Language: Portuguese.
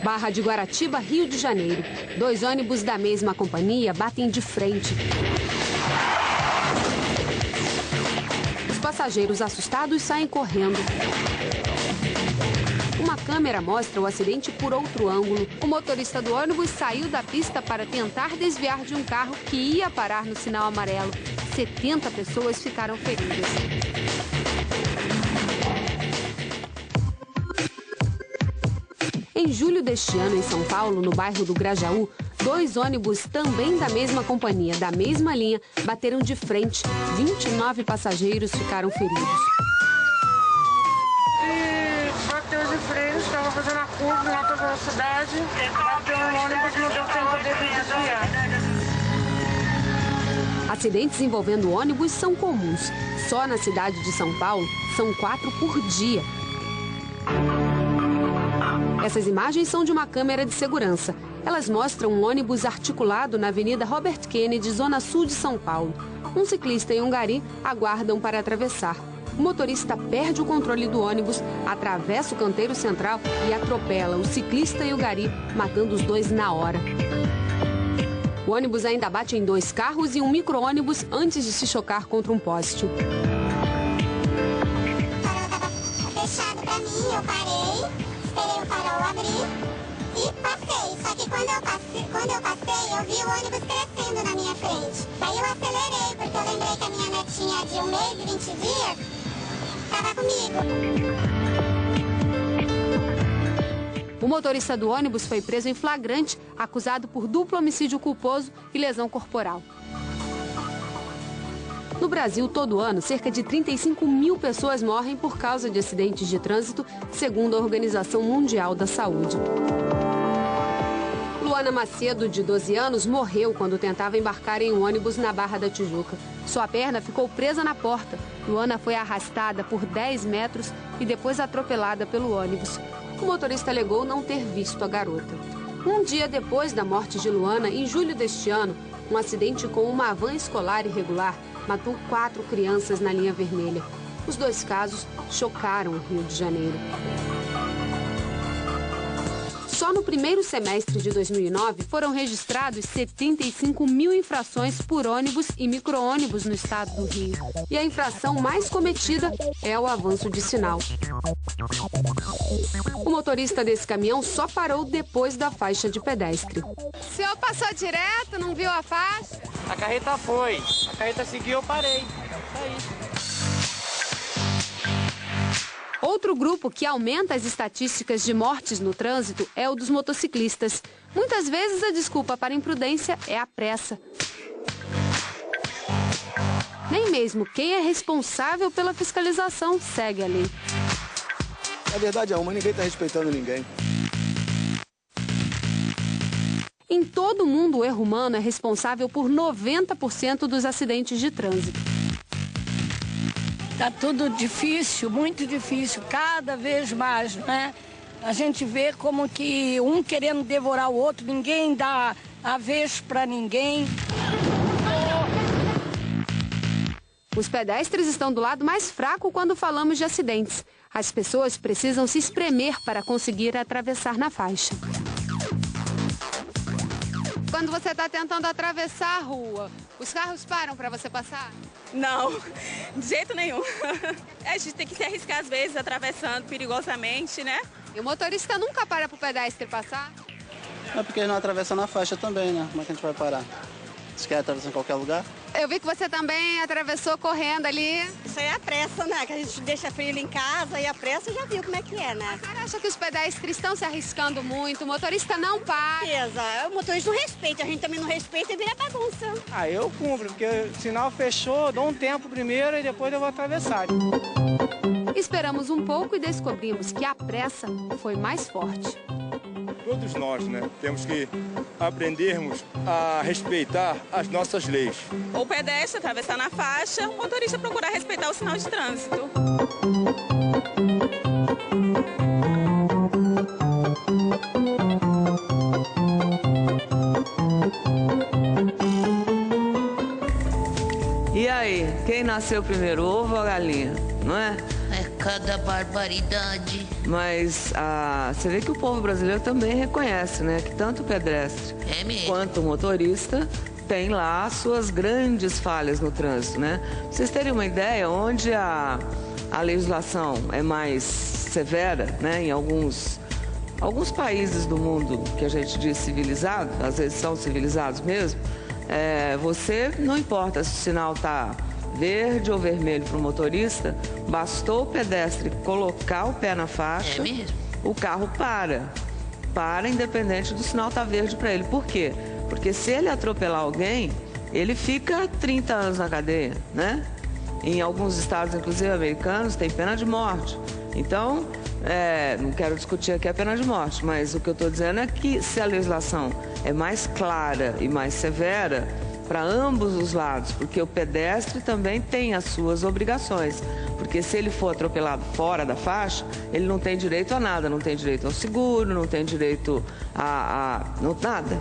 Barra de Guaratiba, Rio de Janeiro. 2 ônibus da mesma companhia batem de frente. Os passageiros assustados saem correndo. Uma câmera mostra o acidente por outro ângulo. O motorista do ônibus saiu da pista para tentar desviar de um carro que ia parar no sinal amarelo. 70 pessoas ficaram feridas. Em julho deste ano, em São Paulo, no bairro do Grajaú, 2 ônibus também da mesma companhia, da mesma linha, bateram de frente. 29 passageiros ficaram feridos. Bateu de frente, estava fazendo a curva em alta velocidade, bateu no ônibus e não deu tempo de desviar. Acidentes envolvendo ônibus são comuns. Só na cidade de São Paulo, são 4 por dia. Essas imagens são de uma câmera de segurança. Elas mostram um ônibus articulado na Avenida Robert Kennedy, zona sul de São Paulo. Um ciclista e um gari aguardam para atravessar. O motorista perde o controle do ônibus, atravessa o canteiro central e atropela o ciclista e o gari, matando os 2 na hora. O ônibus ainda bate em 2 carros e um micro-ônibus antes de se chocar contra um poste. O farol estava fechado para mim, eu parei, esperei o farol abrir e passei. Só que quando eu passei, eu vi o ônibus crescendo na minha frente. Daí eu acelerei, porque eu lembrei que a minha netinha de 1 mês e 20 dias estava comigo. O motorista do ônibus foi preso em flagrante, acusado por duplo homicídio culposo e lesão corporal. No Brasil, todo ano, cerca de 35 mil pessoas morrem por causa de acidentes de trânsito, segundo a Organização Mundial da Saúde. Luana Macedo, de 12 anos, morreu quando tentava embarcar em um ônibus na Barra da Tijuca. Sua perna ficou presa na porta. Luana foi arrastada por 10 metros e depois atropelada pelo ônibus. O motorista alegou não ter visto a garota. Um dia depois da morte de Luana, em julho deste ano, um acidente com uma van escolar irregular matou 4 crianças na linha vermelha. Os 2 casos chocaram o Rio de Janeiro. Só no primeiro semestre de 2009 foram registrados 75 mil infrações por ônibus e micro-ônibus no estado do Rio. E a infração mais cometida é o avanço de sinal. O motorista desse caminhão só parou depois da faixa de pedestre. O senhor passou direto, não viu a faixa? A carreta foi. A carreta seguiu, eu parei. Aí. Outro grupo que aumenta as estatísticas de mortes no trânsito é o dos motociclistas. Muitas vezes a desculpa para a imprudência é a pressa. Nem mesmo quem é responsável pela fiscalização segue a lei. A verdade é uma, ninguém está respeitando ninguém. Em todo o mundo, o erro humano é responsável por 90% dos acidentes de trânsito. Tá tudo difícil, muito difícil, cada vez mais, né? A gente vê como que um querendo devorar o outro, ninguém dá a vez para ninguém. Os pedestres estão do lado mais fraco quando falamos de acidentes. As pessoas precisam se espremer para conseguir atravessar na faixa. Quando você está tentando atravessar a rua, os carros param para você passar? Não, de jeito nenhum. A gente tem que se arriscar às vezes atravessando perigosamente, né? E o motorista nunca para para o pedestre passar? É porque eles não atravessam na faixa também, né? Como é que a gente vai parar? Você quer atravessar em qualquer lugar? Eu vi que você também atravessou correndo ali. Isso aí é a pressa, né? Que a gente deixa filho em casa e a pressa já viu como é que é, né? A senhora acha que os pedestres estão se arriscando muito, o motorista não para? O motorista não respeita, a gente também não respeita e vira bagunça. Ah, eu cumpro, porque o sinal fechou, dou um tempo primeiro e depois eu vou atravessar. Esperamos um pouco e descobrimos que a pressa foi mais forte. Todos nós, né, temos que aprendermos a respeitar as nossas leis. O pedestre atravessar na faixa, o motorista procurar respeitar o sinal de trânsito. E aí, quem nasceu primeiro, ovo ou a galinha, não é? É Cada barbaridade. Mas você vê que o povo brasileiro também reconhece, né? Que tanto o pedestre quanto o motorista tem lá suas grandes falhas no trânsito, né? Pra vocês terem uma ideia, onde a legislação é mais severa, né? Em alguns países do mundo que a gente diz civilizado, às vezes são civilizados mesmo, você, não importa se o sinal está verde ou vermelho para o motorista, bastou o pedestre colocar o pé na faixa, o carro para independente do sinal estar verde para ele. Por quê? Porque se ele atropelar alguém, ele fica 30 anos na cadeia, né? Em alguns estados, inclusive americanos, tem pena de morte. Então, não quero discutir aqui a pena de morte, mas o que eu estou dizendo é que se a legislação é mais clara e mais severa para ambos os lados, porque o pedestre também tem as suas obrigações, porque se ele for atropelado fora da faixa, ele não tem direito a nada, não tem direito ao seguro, não tem direito a nada.